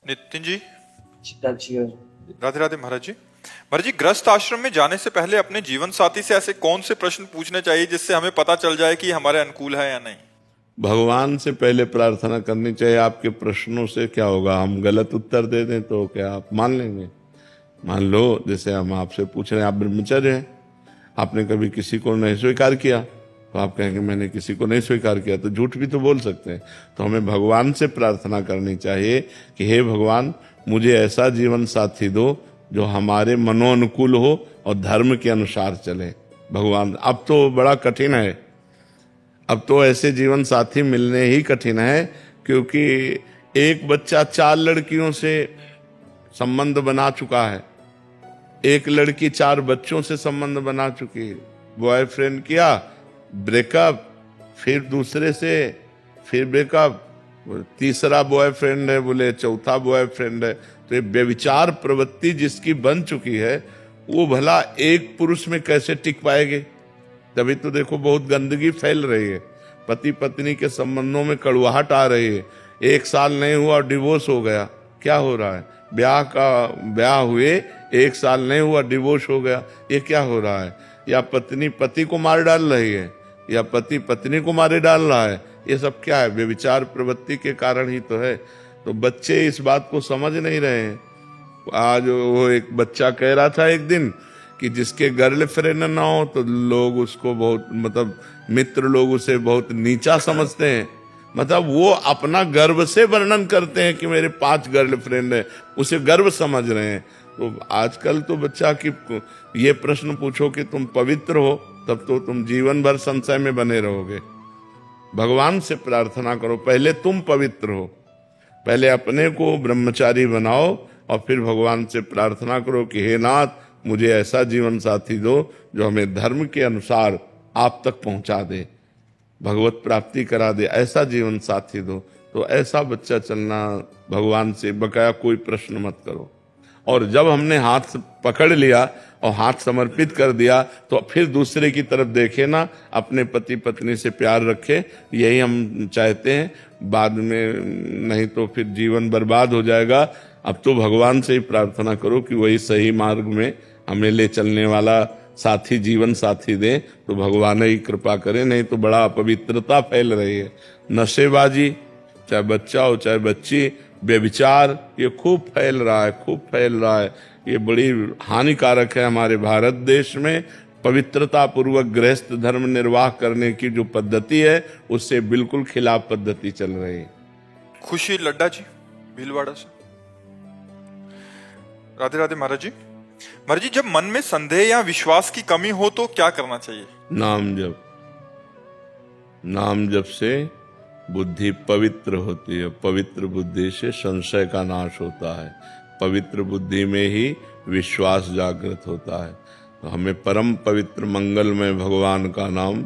नितिन जी, जी। राधे राधे महाराज जी। महाराज जी, गृहस्थ आश्रम में जाने से पहले अपने जीवन साथी से ऐसे कौन से प्रश्न पूछने चाहिए जिससे हमें पता चल जाए कि हमारे अनुकूल है या नहीं? भगवान से पहले प्रार्थना करनी चाहिए। आपके प्रश्नों से क्या होगा, हम गलत उत्तर दे दें तो क्या आप मान लेंगे? मान लो जैसे हम आपसे पूछ रहे हैं, आप ब्रह्मचर्य हैं, आपने कभी किसी को नहीं स्वीकार किया, तो आप कहेंगे मैंने किसी को नहीं स्वीकार किया, तो झूठ भी तो बोल सकते हैं। तो हमें भगवान से प्रार्थना करनी चाहिए कि हे भगवान, मुझे ऐसा जीवन साथी दो जो हमारे मनोनुकूल हो और धर्म के अनुसार चले। भगवान, अब तो बड़ा कठिन है, अब तो ऐसे जीवन साथी मिलने ही कठिन है, क्योंकि एक बच्चा 4 लड़कियों से संबंध बना चुका है, एक लड़की 4 बच्चों से संबंध बना चुकी है। बॉयफ्रेंड किया, ब्रेकअप, फिर दूसरे से, फिर ब्रेकअप, तीसरा बॉयफ्रेंड है, बोले चौथा बॉयफ्रेंड है। तो ये व्यभिचार प्रवृत्ति जिसकी बन चुकी है, वो भला एक पुरुष में कैसे टिक पाएगी? तभी तो देखो बहुत गंदगी फैल रही है, पति पत्नी के संबंधों में कड़वाहट आ रही है। 1 साल नहीं हुआ डिवोर्स हो गया, क्या हो रहा है? ब्याह हुए 1 साल नहीं हुआ डिवोर्स हो गया, ये क्या हो रहा है? या पत्नी पति को मार डाल रही है, या पति पत्नी को मारे डाल रहा है। ये सब क्या है? व्यभिचार प्रवृत्ति के कारण ही तो है। तो बच्चे इस बात को समझ नहीं रहे हैं। आज वो एक बच्चा कह रहा था एक दिन कि जिसके गर्लफ्रेंड ना हो तो लोग उसको बहुत, मतलब मित्र लोग उसे बहुत नीचा समझते हैं। मतलब वो अपना गर्व से वर्णन करते हैं कि मेरे 5 गर्लफ्रेंड है, उसे गर्व समझ रहे हैं। तो आजकल तो बच्चा की ये प्रश्न पूछो कि तुम पवित्र हो, तब तो तुम जीवन भर संशय में बने रहोगे। भगवान से प्रार्थना करो, पहले तुम पवित्र हो, पहले अपने को ब्रह्मचारी बनाओ और फिर भगवान से प्रार्थना करो कि हे नाथ, मुझे ऐसा जीवन साथी दो जो हमें धर्म के अनुसार आप तक पहुंचा दे, भगवत प्राप्ति करा दे, ऐसा जीवन साथी दो। तो ऐसा बच्चा चलना भगवान से, बकाया कोई प्रश्न मत करो। और जब हमने हाथ पकड़ लिया और हाथ समर्पित कर दिया, तो फिर दूसरे की तरफ देखे ना, अपने पति पत्नी से प्यार रखे, यही हम चाहते हैं। बाद में नहीं तो फिर जीवन बर्बाद हो जाएगा। अब तो भगवान से ही प्रार्थना करो कि वही सही मार्ग में हमें ले चलने वाला साथी, जीवन साथी दें, तो भगवान ही कृपा करें। नहीं तो बड़ा अपवित्रता फैल रही है, नशेबाजी, चाहे बच्चा हो चाहे बच्ची, व्यभिचार, ये खूब फैल रहा है, खूब फैल रहा है। ये बड़ी हानिकारक है। हमारे भारत देश में पवित्रता पूर्वक गृहस्थ धर्म निर्वाह करने की जो पद्धति है, उससे बिल्कुल खिलाफ पद्धति चल रही है। खुशी लड्डा जी, भीलवाड़ा से। राधे राधे महाराज जी। महाराज जी, जब मन में संदेह या विश्वास की कमी हो तो क्या करना चाहिए? नाम जप। नाम जप से बुद्धि पवित्र होती है, पवित्र बुद्धि से संशय का नाश होता है, पवित्र बुद्धि में ही विश्वास जागृत होता है। तो हमें परम पवित्र मंगलमय भगवान का नाम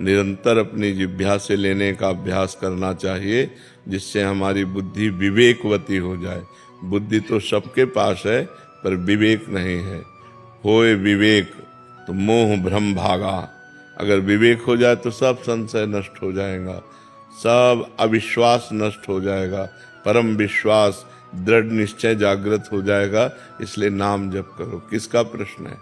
निरंतर अपनी जिह्वा से लेने का अभ्यास करना चाहिए, जिससे हमारी बुद्धि विवेकवती हो जाए। बुद्धि तो सबके पास है, पर विवेक नहीं है। होए विवेक तो मोह भ्रम भागा। अगर विवेक हो जाए तो सब संशय नष्ट हो जाएगा, सब अविश्वास नष्ट हो जाएगा, परम विश्वास, दृढ़ निश्चय जागृत हो जाएगा। इसलिए नाम जप करो। किसका प्रश्न है?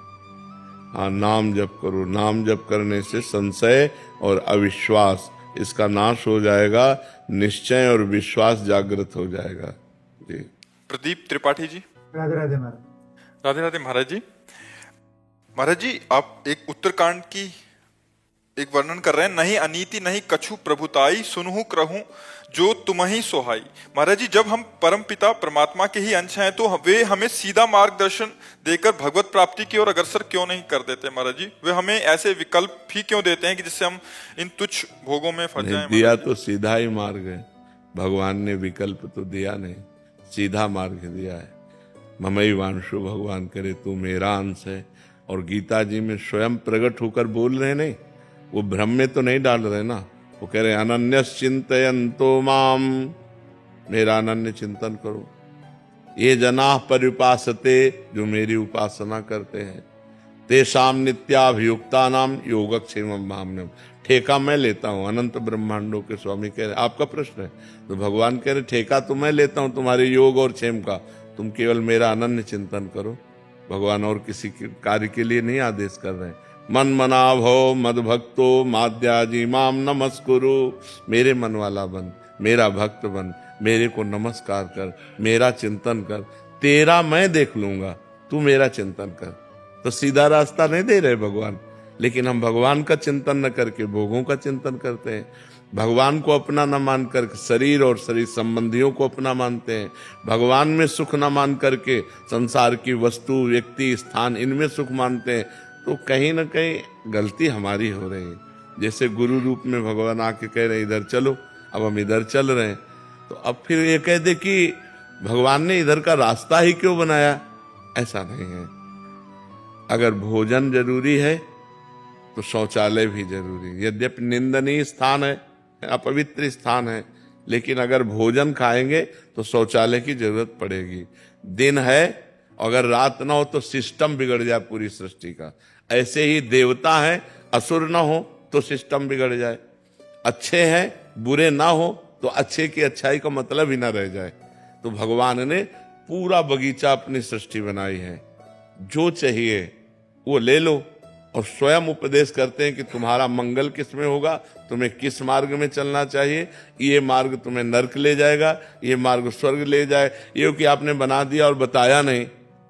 हाँ, नाम जप करो। नाम जप करने से संशय और अविश्वास, इसका नाश हो जाएगा, निश्चय और विश्वास जागृत हो जाएगा। जी। प्रदीप त्रिपाठी जी। राधे राधे महाराज। राधे राधे महाराज जी। महाराज जी, आप एक उत्तरकांड की एक वर्णन कर रहे हैं, नहीं अनीति नहीं कछु प्रभुताई, सुनहु करहूं जो तुम्हीं सोहाई। महाराज जी, जब हम परम पिता परमात्मा के ही अंश हैं, तो वे हमें सीधा मार्गदर्शन देकर भगवत प्राप्ति की ओर अग्रसर क्यों नहीं कर देते? महाराज जी, वे हमें ऐसे विकल्प ही क्यों देते हैं कि जिससे हम इन तुच्छ भोगों में फंस जाएं? दिया तो सीधा ही मार्ग है, भगवान ने विकल्प तो दिया नहीं, सीधा मार्ग दिया है। ममई वांशु, भगवान करे तू मेरा अंश है। और गीता जी में स्वयं प्रकट होकर बोल रहे नहीं, वो भ्रम में तो नहीं डाल रहे ना। वो कह रहे अनन्यस चिंतयन्तो माम, मेरा अनन्य चिंतन करो। ये जना पर्युपासते, जो मेरी उपासना करते हैं, तेषाम नित्याभियुक्ता नाम योगक्षेमम भाम्यम, ठेका मैं लेता हूं। अनंत ब्रह्मांडों के स्वामी कह रहे, आपका प्रश्न है तो भगवान कह रहे ठेका तो मैं लेता हूं तुम्हारे योग और क्षेम का, तुम केवल मेरा अनन्य चिंतन करो। भगवान और किसी कार्य के लिए नहीं आदेश कर रहे हैं। मन मना भव मद भक्तो माद्याजी माम नमस्कुरु, मेरे मन वाला बन, मेरा भक्त बन, मेरे को नमस्कार कर, मेरा चिंतन कर, तेरा मैं देख लूंगा, तू मेरा चिंतन कर। तो सीधा रास्ता नहीं दे रहे भगवान, लेकिन हम भगवान का चिंतन न करके भोगों का चिंतन करते हैं। भगवान को अपना न मान कर शरीर और शरीर संबंधियों को अपना मानते हैं। भगवान में सुख न मान करके संसार की वस्तु, व्यक्ति, स्थान, इनमें सुख मानते हैं। तो कहीं ना कहीं गलती हमारी हो रही है। जैसे गुरु रूप में भगवान आके कह रहे इधर चलो, अब हम इधर चल रहे हैं, तो अब फिर ये कह दे कि भगवान ने इधर का रास्ता ही क्यों बनाया, ऐसा नहीं है। अगर भोजन जरूरी है तो शौचालय भी जरूरी है। यद्यपि निंदनीय स्थान है, अपवित्र स्थान है, लेकिन अगर भोजन खाएंगे तो शौचालय की जरूरत पड़ेगी। दिन है, अगर रात ना हो तो सिस्टम बिगड़ जाए पूरी सृष्टि का। ऐसे ही देवता है, असुर ना हो तो सिस्टम बिगड़ जाए। अच्छे हैं, बुरे ना हो तो अच्छे की अच्छाई का मतलब ही ना रह जाए। तो भगवान ने पूरा बगीचा अपनी सृष्टि बनाई है, जो चाहिए वो ले लो, और स्वयं उपदेश करते हैं कि तुम्हारा मंगल किस में होगा, तुम्हें किस मार्ग में चलना चाहिए। ये मार्ग तुम्हें नरक ले जाएगा, ये मार्ग स्वर्ग ले जाए। ये कि आपने बना दिया और बताया नहीं,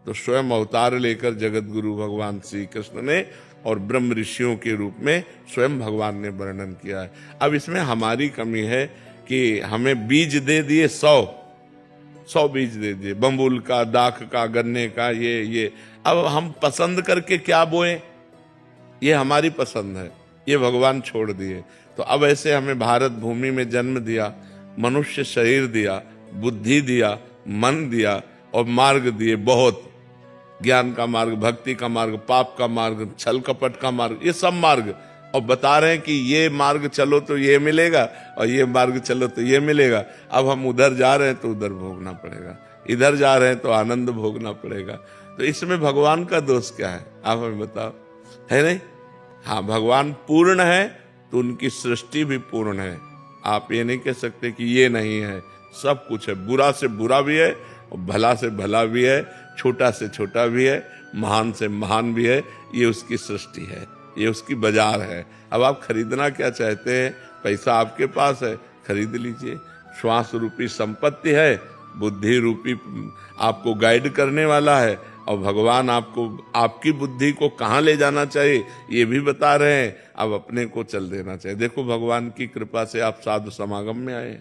तो स्वयं अवतार लेकर जगत गुरु भगवान श्री कृष्ण ने और ब्रह्म ऋषियों के रूप में स्वयं भगवान ने वर्णन किया है। अब इसमें हमारी कमी है कि हमें बीज दे दिए 100 बीज दे दिए, बम्बुल का, दाख का, गन्ने का, ये अब हम पसंद करके क्या बोए, ये हमारी पसंद है, ये भगवान छोड़ दिए। तो अब ऐसे हमें भारत भूमि में जन्म दिया, मनुष्य शरीर दिया, बुद्धि दिया, मन दिया और मार्ग दिए बहुत, ज्ञान का मार्ग, भक्ति का मार्ग, पाप का मार्ग, छल कपट का मार्ग, ये सब मार्ग, और बता रहे हैं कि ये मार्ग चलो तो ये मिलेगा और ये मार्ग चलो तो ये मिलेगा। अब हम उधर जा रहे हैं तो उधर भोगना पड़ेगा, इधर जा रहे हैं तो आनंद भोगना पड़ेगा। तो इसमें भगवान का दोष क्या है, आप हमें बताओ, है नहीं? हाँ, भगवान पूर्ण है तो उनकी सृष्टि भी पूर्ण है। आप ये नहीं कह सकते कि ये नहीं है, सब कुछ है। बुरा से बुरा भी है और भला से भला भी है, छोटा से छोटा भी है, महान से महान भी है। ये उसकी सृष्टि है, ये उसकी बाजार है। अब आप खरीदना क्या चाहते हैं? पैसा आपके पास है, खरीद लीजिए। श्वास रूपी संपत्ति है, बुद्धि रूपी आपको गाइड करने वाला है, और भगवान आपको आपकी बुद्धि को कहाँ ले जाना चाहिए ये भी बता रहे हैं। अब अपने को चल देना चाहिए। देखो, भगवान की कृपा से आप साधु समागम में आए,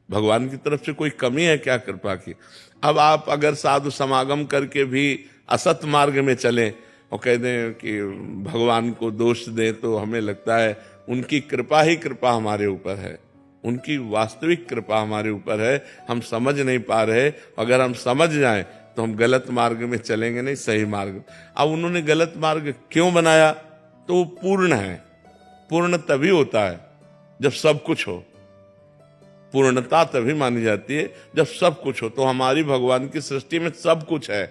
भगवान की तरफ से कोई कमी है क्या कृपा की? अब आप अगर साधु समागम करके भी असत मार्ग में चलें और कह दें कि भगवान को दोष दें, तो हमें लगता है उनकी कृपा ही कृपा हमारे ऊपर है, उनकी वास्तविक कृपा हमारे ऊपर है। हम समझ नहीं पा रहे, अगर हम समझ जाएं तो हम गलत मार्ग में चलेंगे नहीं, सही मार्ग। अब उन्होंने गलत मार्ग क्यों बनाया? तो वो पूर्ण है। पूर्ण तभी होता है जब सब कुछ हो, पूर्णता तभी मानी जाती है जब सब कुछ हो। तो हमारी भगवान की सृष्टि में सब कुछ है।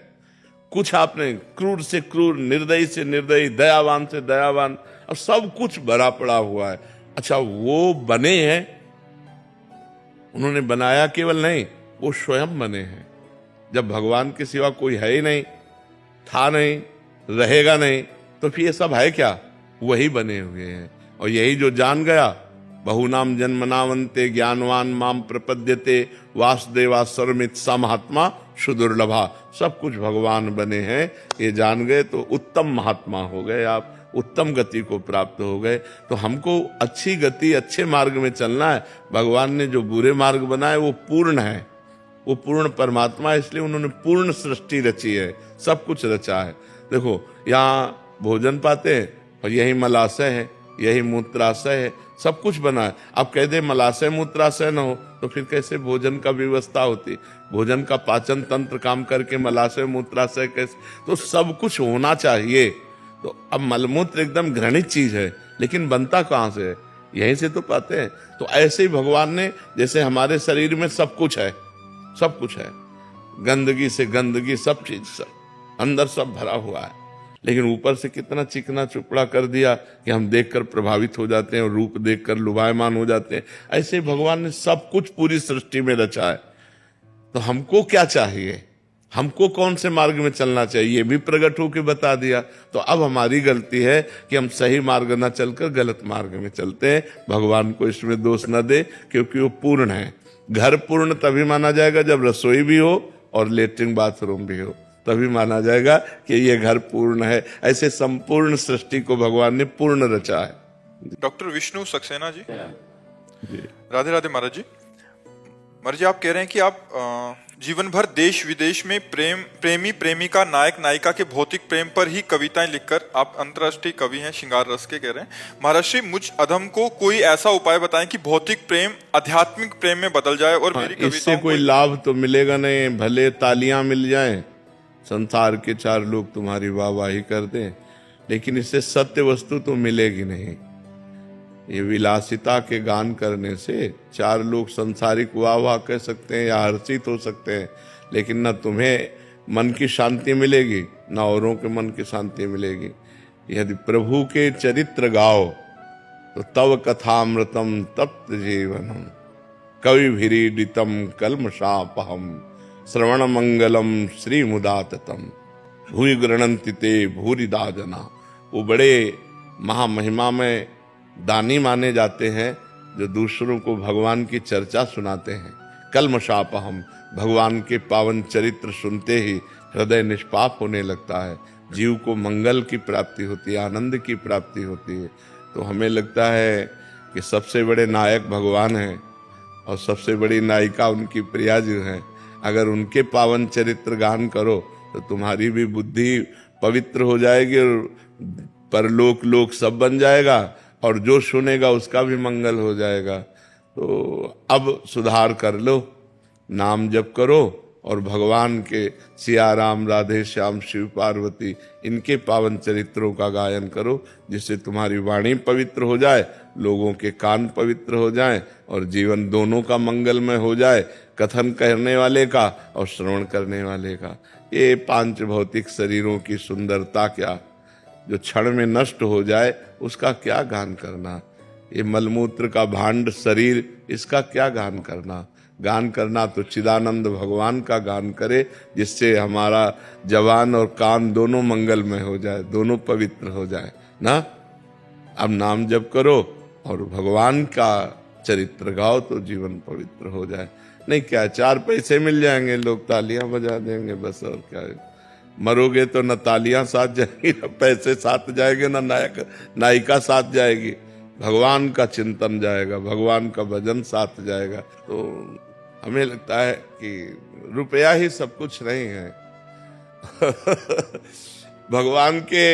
कुछ आपने क्रूर से क्रूर, निर्दयी से निर्दयी, दयावान से दयावान, और सब कुछ भरा पड़ा हुआ है। अच्छा, वो बने हैं, उन्होंने बनाया केवल नहीं, वो स्वयं बने हैं। जब भगवान के सिवा कोई है ही नहीं, था नहीं, रहेगा नहीं, तो फिर ये सब है क्या? वही बने हुए हैं। और यही जो जान गया, बहुनाम जन्मनावंते ज्ञानवान माम प्रपद्यते वासुदेवा सर्वमित सा महात्मा सुदुर्लभा। सब कुछ भगवान बने हैं, ये जान गए तो उत्तम महात्मा हो गए, आप उत्तम गति को प्राप्त हो गए। तो हमको अच्छी गति, अच्छे मार्ग में चलना है। भगवान ने जो बुरे मार्ग बनाए वो पूर्ण है, वो पूर्ण परमात्मा है, इसलिए उन्होंने पूर्ण सृष्टि रची है, सब कुछ रचा है। देखो, यहाँ भोजन पाते हैं और यही मलाशय है, यही मूत्राशय है, सब कुछ बना है। अब कह दे मलाशय मूत्राशय न हो तो फिर कैसे भोजन का व्यवस्था होती? भोजन का पाचन तंत्र काम करके मलाशय मूत्राशय कैसे? तो सब कुछ होना चाहिए। तो अब मलमूत्र एकदम घृणित चीज है, लेकिन बनता कहाँ से है? यहीं से तो पाते हैं। तो ऐसे ही भगवान ने, जैसे हमारे शरीर में सब कुछ है, सब कुछ है, गंदगी से गंदगी, सब चीज, सब अंदर सब भरा हुआ है, लेकिन ऊपर से कितना चिकना चुपड़ा कर दिया कि हम देखकर प्रभावित हो जाते हैं और रूप देखकर लुभायमान हो जाते हैं। ऐसे भगवान ने सब कुछ पूरी सृष्टि में रचा है। तो हमको क्या चाहिए, हमको कौन से मार्ग में चलना चाहिए, ये भी प्रकट होकर बता दिया। तो अब हमारी गलती है कि हम सही मार्ग न चलकर गलत मार्ग में चलते हैं। भगवान को इसमें दोष न दे, क्योंकि वो पूर्ण है। घर पूर्ण तभी माना जाएगा जब रसोई भी हो और लेटरिन बाथरूम भी हो, तभी माना जाएगा कि ये घर पूर्ण है। ऐसे संपूर्ण सृष्टि को भगवान ने पूर्ण रचा है। डॉक्टर विष्णु सक्सेना जी, राधे राधे महाराज जी। महाराज जी, आप कह रहे हैं कि आप जीवन भर देश विदेश में प्रेमी प्रेमिका नायक नायिका के भौतिक प्रेम पर ही कविताएं लिखकर आप अंतर्राष्ट्रीय कवि हैं, श्रृंगार रस के, कह रहे हैं। महाराज जी, मुझ अधम को कोई ऐसा उपाय बताएं कि भौतिक प्रेम आध्यात्मिक प्रेम में बदल जाए और मेरी कविताओं इससे कोई लाभ तो मिलेगा नहीं। भले तालियां मिल जाएं, संसार के 4 लोग तुम्हारी वाहवाही कर दें, लेकिन इससे सत्य वस्तु तो मिलेगी नहीं। ये विलासिता के गान करने से 4 लोग संसारिक वाह वाह कह सकते हैं या हर्षित हो सकते हैं, लेकिन न तुम्हें मन की शांति मिलेगी, न औरों के मन की शांति मिलेगी। यदि प्रभु के चरित्र गाओ तो तव कथामृतम तप्त जीवनम कवि भिरीडितम कल्मषापहम श्रवण मंगलम श्री मुदाततम भूरि गृणन्ति ते भूरिदा जना। वो बड़े महामहिमा में दानी माने जाते हैं जो दूसरों को भगवान की चर्चा सुनाते हैं। कल्मषापहम, भगवान के पावन चरित्र सुनते ही हृदय निष्पाप होने लगता है, जीव को मंगल की प्राप्ति होती है, आनंद की प्राप्ति होती है। तो हमें लगता है कि सबसे बड़े नायक भगवान हैं और सबसे बड़ी नायिका उनकी प्रिया जी हैं। अगर उनके पावन चरित्र गान करो तो तुम्हारी भी बुद्धि पवित्र हो जाएगी और परलोक लोक सब बन जाएगा, और जो सुनेगा उसका भी मंगल हो जाएगा। तो अब सुधार कर लो, नाम जप करो और भगवान के सिया राम राधे श्याम शिव पार्वती इनके पावन चरित्रों का गायन करो, जिससे तुम्हारी वाणी पवित्र हो जाए, लोगों के कान पवित्र हो जाएं और जीवन दोनों का मंगलमय हो जाए, कथन करने वाले का और श्रवण करने वाले का। ये 5 भौतिक शरीरों की सुंदरता क्या, जो क्षण में नष्ट हो जाए उसका क्या गान करना। ये मलमूत्र का भांड शरीर, इसका क्या गान करना। गान करना तो चिदानंद भगवान का गान करे, जिससे हमारा जवान और कान दोनों मंगलमय हो जाए, दोनों पवित्र हो जाए ना। अब नाम जप करो और भगवान का चरित्र गाओ तो जीवन पवित्र हो जाए। नहीं क्या 4 पैसे मिल जाएंगे, लोग तालियां बजा देंगे, बस और क्या है। मरोगे तो न तालियां साथ जाएंगी, न पैसे साथ जाएंगे, न नायक नायिका साथ जाएगी, भगवान का चिंतन जाएगा, भगवान का भजन साथ जाएगा। तो हमें लगता है कि रुपया ही सब कुछ नहीं है। भगवान के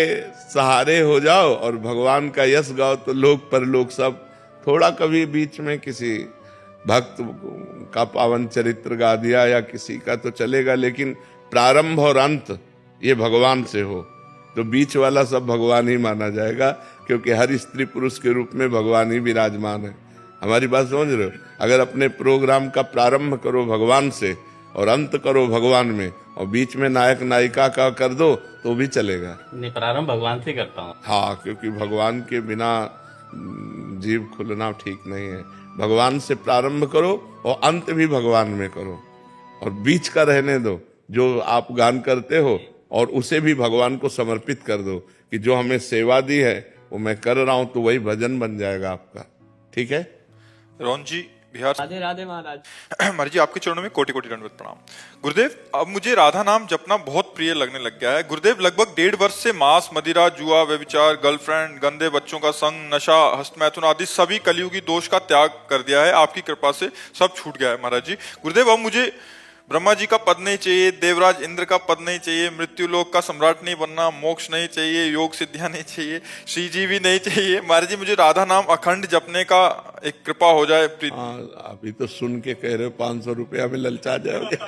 सहारे हो जाओ और भगवान का यश गाओ तो लोक परलोक सब। थोड़ा कभी बीच में किसी भक्त का पावन चरित्र गा दिया या किसी का तो चलेगा, लेकिन प्रारंभ और अंत ये भगवान से हो तो बीच वाला सब भगवान ही माना जाएगा, क्योंकि हर स्त्री पुरुष के रूप में भगवान ही विराजमान है। हमारी बात समझ रहे हो। अगर अपने प्रोग्राम का प्रारंभ करो भगवान से और अंत करो भगवान में, और बीच में नायक नायिका का कर दो तो भी चलेगा। नहीं, प्रारंभ भगवान से करता हूँ। हाँ, क्योंकि भगवान के बिना जीव खुलना ठीक नहीं है। भगवान से प्रारंभ करो और अंत भी भगवान में करो, और बीच का रहने दो जो आप गान करते हो, और उसे भी भगवान को समर्पित कर दो कि जो हमें सेवा दी है वो मैं कर रहा हूं, तो वही भजन बन जाएगा आपका। ठीक है। रोहन जी बिहार। राधे राधे महाराज। महाराज जी, आपके चरणों में कोटि कोटि दंडवत प्रणाम। गुरुदेव, अब मुझे राधा नाम जपना बहुत प्रिय लगने लग गया है। गुरुदेव, लगभग 1.5 वर्ष से मांस, मदिरा, जुआ, व्यभिचार, गर्लफ्रेंड, गंदे बच्चों का संग, नशा, हस्तमैथुन आदि सभी कलियुगी दोष का त्याग कर दिया है। आपकी कृपा से सब छूट गया है महाराज जी। गुरुदेव, अब मुझे ब्रह्मा जी का पद नहीं चाहिए, देवराज इंद्र का पद नहीं चाहिए, मृत्यु लोक का सम्राट नहीं बनना, मोक्ष नहीं चाहिए, योग सिद्धियां नहीं चाहिए, श्री जी भी नहीं चाहिए। महाराज जी, मुझे राधा नाम अखंड जपने का एक कृपा हो जाए। अभी तो सुन के कह रहे हो 500 रुपया में ललचा जाओगे।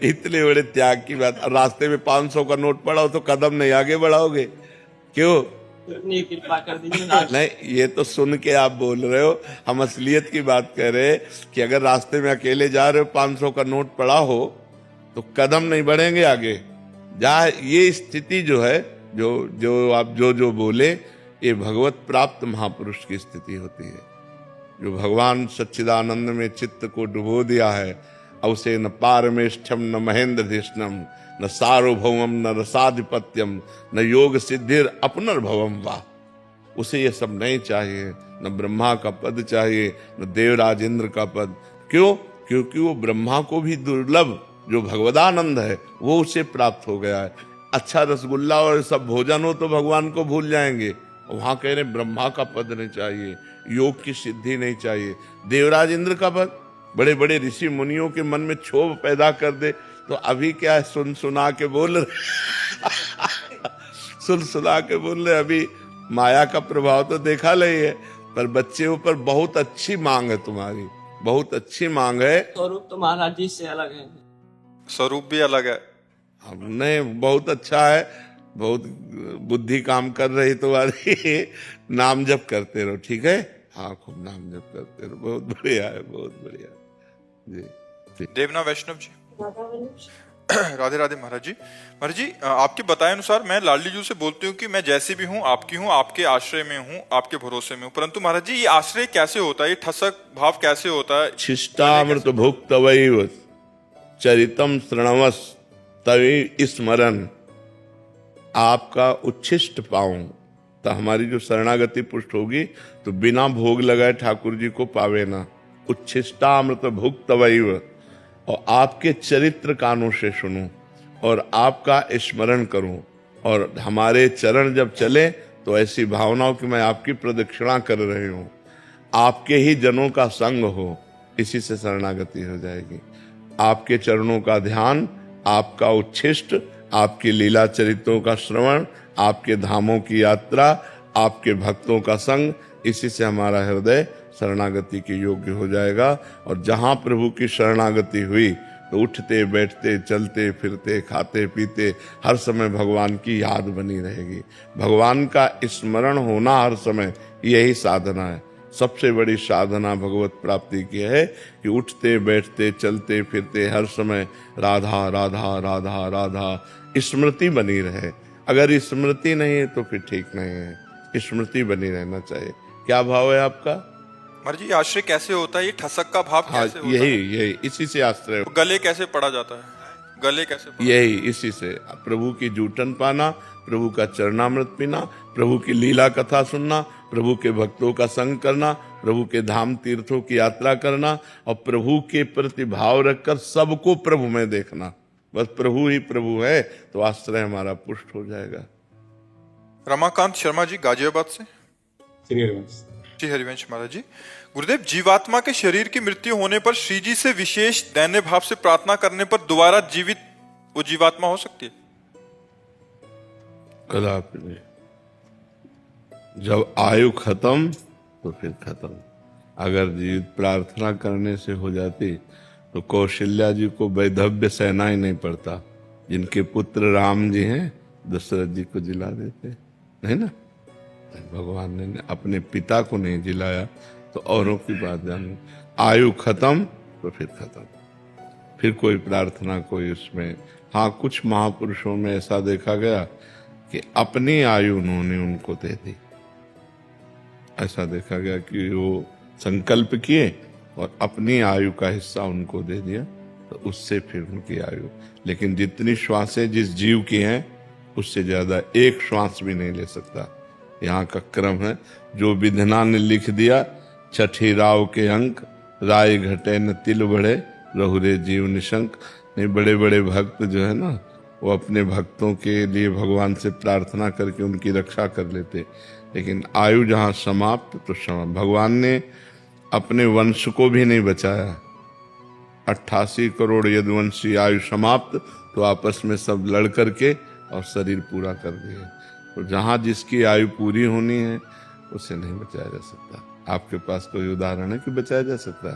इतने बड़े त्याग की बात। रास्ते में 500 का नोट पड़ा हो तो कदम नहीं आगे बढ़ाओगे, क्यों? कृपा कर दीजिए। नहीं, ये तो सुन के आप बोल रहे हो, हम असलियत की बात कह रहे हैं कि अगर रास्ते में अकेले जा रहे हो, 500 का नोट पड़ा हो तो कदम नहीं बढ़ेंगे आगे, जहाँ ये स्थिति जो है, जो जो आप जो बोले, ये भगवत प्राप्त महापुरुष की स्थिति होती है। जो भगवान सच्चिदानंद में चित्त को डुबो दिया है, और उसे न पारमेष्ठम न महेंद्र धिष्णम न सार्वभौमम न रसाधिपत्यम न योग सिद्धिर अपनर्भवम वाह। उसे ये सब नहीं चाहिए, न ब्रह्मा का पद चाहिए न देवराज इंद्र का पद। क्यों? क्योंकि वो ब्रह्मा को भी दुर्लभ जो भगवदानंद है वो उसे प्राप्त हो गया है। अच्छा रसगुल्ला और सब भोजन हो तो भगवान को भूल जाएंगे, वहां कह रहे ब्रह्मा का पद नहीं चाहिए, योग की सिद्धि नहीं चाहिए, देवराज इंद्र का पद। बड़े बड़े ऋषि मुनियों के मन में क्षोभ पैदा कर दे तो अभी क्या सुन सुना के बोल रहे सुन सुना के बोल रहे। अभी माया का प्रभाव तो देखा नहीं है, पर बच्चे ऊपर बहुत अच्छी मांग है तुम्हारी, बहुत अच्छी मांग है। स्वरूप तो महाराज जी से अलग है। स्वरूप भी अलग है। हमने बहुत अच्छा है, बहुत बुद्धि काम कर रही तुम्हारी। नाम जप करते रहो, ठीक है? हाँ, खूब नाम जप करते रहो, बहुत बढ़िया है, बहुत बढ़िया जी। देवना वैष्णव जी। राधे राधे महाराज जी। महाराज जी, आपके बताए अनुसार मैं लाडली जी से बोलती हूँ कि मैं जैसी भी हूँ, आपके आश्रय में हूँ, आपके भरोसे में हूँ, परंतु महाराज जी ये आश्रय कैसे होता है, ये ठसक भाव कैसे होता है? शिष्टामृत भुक्त वैव चरितम श्रणवस तवे स्मरण। आपका उच्छिष्ट पाऊं तो हमारी जो शरणागति पुष्ट होगी तो बिना भोग लगाए ठाकुर जी को पावे ना। उच्छिष्टामृत भुक्त वैव, और आपके चरित्र कानों से सुनूं और आपका स्मरण करूं, और हमारे चरण जब चले तो ऐसी भावनाओं कि मैं आपकी प्रदक्षिणा कर रही हूं, आपके ही जनों का संग हो, इसी से शरणागति हो जाएगी। आपके चरणों का ध्यान, आपका उच्छिष्ट, आपके लीला चरित्रों का श्रवण, आपके धामों की यात्रा, आपके भक्तों का संग, इसी से हमारा हृदय शरणागति के योग्य हो जाएगा। और जहां प्रभु की शरणागति हुई तो उठते बैठते चलते फिरते खाते पीते हर समय भगवान की याद बनी रहेगी। भगवान का स्मरण होना हर समय, यही साधना है। सबसे बड़ी साधना भगवत प्राप्ति की है कि उठते बैठते चलते फिरते हर समय राधा राधा राधा राधा स्मृति बनी रहे। अगर स्मृति नहीं है तो फिर ठीक नहीं है, स्मृति बनी रहना चाहिए। क्या भाव है आपका? महाराज जी आश्रय कैसे होता है, ये ठसक का भाव कैसे होता है? यही इसी से आश्रय। गले कैसे पड़ा जाता है, गले कैसे पड़ा? यही इसी से प्रभु की जूठन पाना, प्रभु का चरणामृत पीना, प्रभु की लीला कथा सुनना, प्रभु के भक्तों का संग करना, प्रभु के धाम तीर्थों की यात्रा करना, और प्रभु के प्रति भाव रखकर सबको प्रभु में देखना। बस प्रभु ही प्रभु है तो आश्रय हमारा पुष्ट हो जाएगा। रमाकांत शर्मा जी गाजियाबाद से। श्री हरिवंश महाराज जी, गुरुदेव, जीवात्मा के शरीर की मृत्यु होने पर श्री जी से विशेष दैन्य भाव से प्रार्थना करने पर दोबारा जीवित वो जीवात्मा हो सकती है? कदापि नहीं। जब आयु खत्म तो फिर खत्म। अगर जीवित प्रार्थना करने से हो जाती तो कौशल्या जी को वैधव्य सेना ही नहीं पड़ता। जिनके पुत्र राम जी हैं, दशरथ जी को जिला देते, नहीं ना? भगवान ने अपने पिता को नहीं जिलाया तो औरों की बात जानी। आयु खत्म तो फिर खत्म, फिर कोई प्रार्थना कोई उसमें। हाँ, कुछ महापुरुषों में ऐसा देखा गया कि अपनी आयु उन्होंने उनको दे दी। ऐसा देखा गया कि वो संकल्प किए और अपनी आयु का हिस्सा उनको दे दिया, तो उससे फिर उनकी आयु। लेकिन जितनी श्वासें जिस जीव की हैं उससे ज्यादा एक श्वास भी नहीं ले सकता। यहाँ का क्रम है, जो विधना ने लिख दिया, छठी राव के अंक, राय घटे न तिल बढ़े, रहुरे जीव निशंक। नहीं, बड़े बड़े भक्त जो है ना, वो अपने भक्तों के लिए भगवान से प्रार्थना करके उनकी रक्षा कर लेते। लेकिन आयु जहाँ समाप्त तो समाप्त। भगवान ने अपने वंश को भी नहीं बचाया। 88 करोड़ यदुवंशी आयु समाप्त तो आपस में सब लड़ करके और शरीर पूरा कर दिए। तो जहाँ जिसकी आयु पूरी होनी है उसे नहीं बचाया जा सकता। आपके पास कोई उदाहरण है कि बचाया जा सकता है?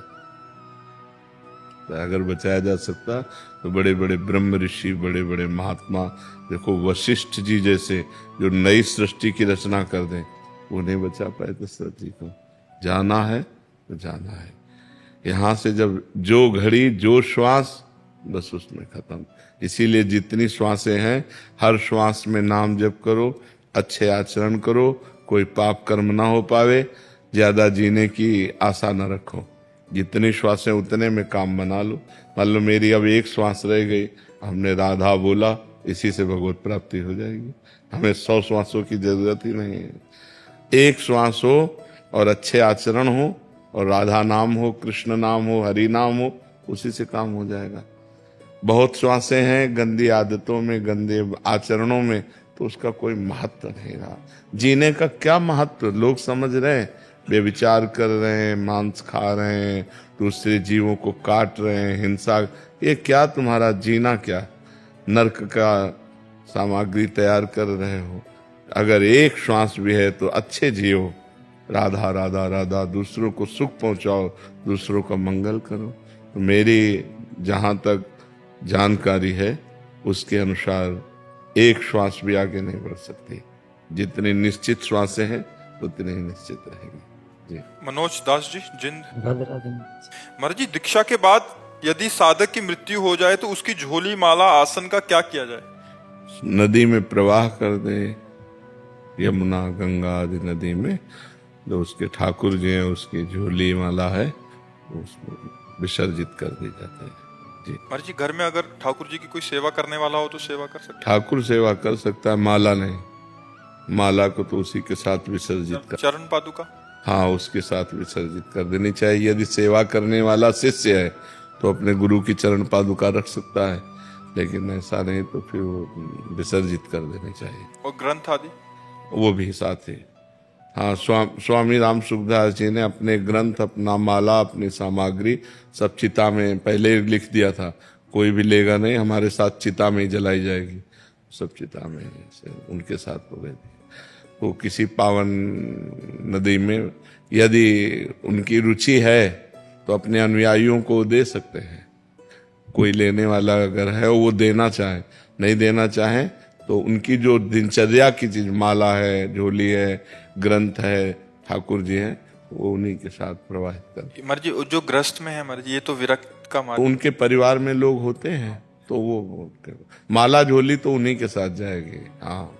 तो अगर बचाया जा सकता तो बड़े बड़े ब्रह्म ऋषि, बड़े बड़े महात्मा, देखो वशिष्ठ जी जैसे, जो नई सृष्टि की रचना कर दें, वो नहीं बचा पाए दशरथ जी को। जाना है तो जाना है। यहाँ से जब जो घड़ी जो श्वास बस उसमें खत्म। इसीलिए जितनी श्वासें हैं हर श्वास में नाम जप करो, अच्छे आचरण करो, कोई पाप कर्म ना हो पावे, ज्यादा जीने की आशा न रखो। जितनी श्वासें उतने में काम बना लो। मान लो मेरी अब एक श्वास रह गई, हमने राधा बोला, इसी से भगवत प्राप्ति हो जाएगी। हमें 100 श्वासों की जरूरत ही नहीं है। एक श्वास हो और अच्छे आचरण हो और राधा नाम हो, कृष्ण नाम हो, हरि नाम हो, उसी से काम हो जाएगा। बहुत श्वासें हैं गंदी आदतों में, गंदे आचरणों में, तो उसका कोई महत्व नहीं रहा। जीने का क्या महत्व? लोग समझ रहे हैं, बेविचार कर रहे हैं, मांस खा रहे हैं, दूसरे जीवों को काट रहे हैं, हिंसा, ये क्या तुम्हारा जीना? क्या नरक का सामग्री तैयार कर रहे हो? अगर एक श्वास भी है तो अच्छे जियो, राधा राधा राधा, दूसरों को सुख पहुंचाओ, दूसरों का मंगल करो। तो मेरी जहां तक जानकारी है उसके अनुसार एक श्वास भी आगे नहीं बढ़ सकती। जितनी निश्चित श्वासें हैं उतनी ही निश्चित रहेगी। जी। मनोज दास जी, जिंद। राधे राधे। महाराज जी, दीक्षा के बाद यदि साधक की मृत्यु हो जाए तो उसकी झोली, माला, आसन का क्या किया जाए? नदी में प्रवाह कर दे, यमुना गंगा आदि नदी में। जो उसके ठाकुर जी हैं, उसकी झोली माला है, उसको विसर्जित कर दी जाता है। जी। महाराज जी, घर में अगर ठाकुर जी की कोई सेवा करने वाला हो तो सेवा कर सकते ठाकुर सेवा कर सकता है, माला नहीं। माला को तो उसी के साथ विसर्जित कर, चरण पादुका? हाँ, उसके साथ विसर्जित कर देनी चाहिए। यदि सेवा करने वाला शिष्य है तो अपने गुरु की चरण पादुका रख सकता है, लेकिन ऐसा नहीं तो फिर वो विसर्जित कर देनी चाहिए। और ग्रंथ आदि? वो भी साथ ही। हाँ, स्वामी राम सुखदास जी ने अपने ग्रंथ, अपना माला, अपनी सामग्री सब चिता में पहले ही लिख दिया था। कोई भी लेगा नहीं, हमारे साथ चिता में ही जलाई जाएगी। सब चिता में से उनके साथ हो गए थे। वो किसी पावन नदी में यदि उनकी रुचि है तो अपने अनुयायियों को दे सकते हैं। कोई लेने वाला अगर है वो देना चाहे, नहीं देना चाहे तो उनकी जो दिनचर्या की चीज, माला है, झोली है, ग्रंथ है, ठाकुर जी हैं, वो उन्हीं के साथ प्रवाहित कर। महाराज जी, जो ग्रस्त में है महाराज जी, ये तो विरक्त का मार्ग। उनके परिवार में लोग होते हैं तो वो माला झोली तो उन्हीं के साथ जाएगी। हाँ।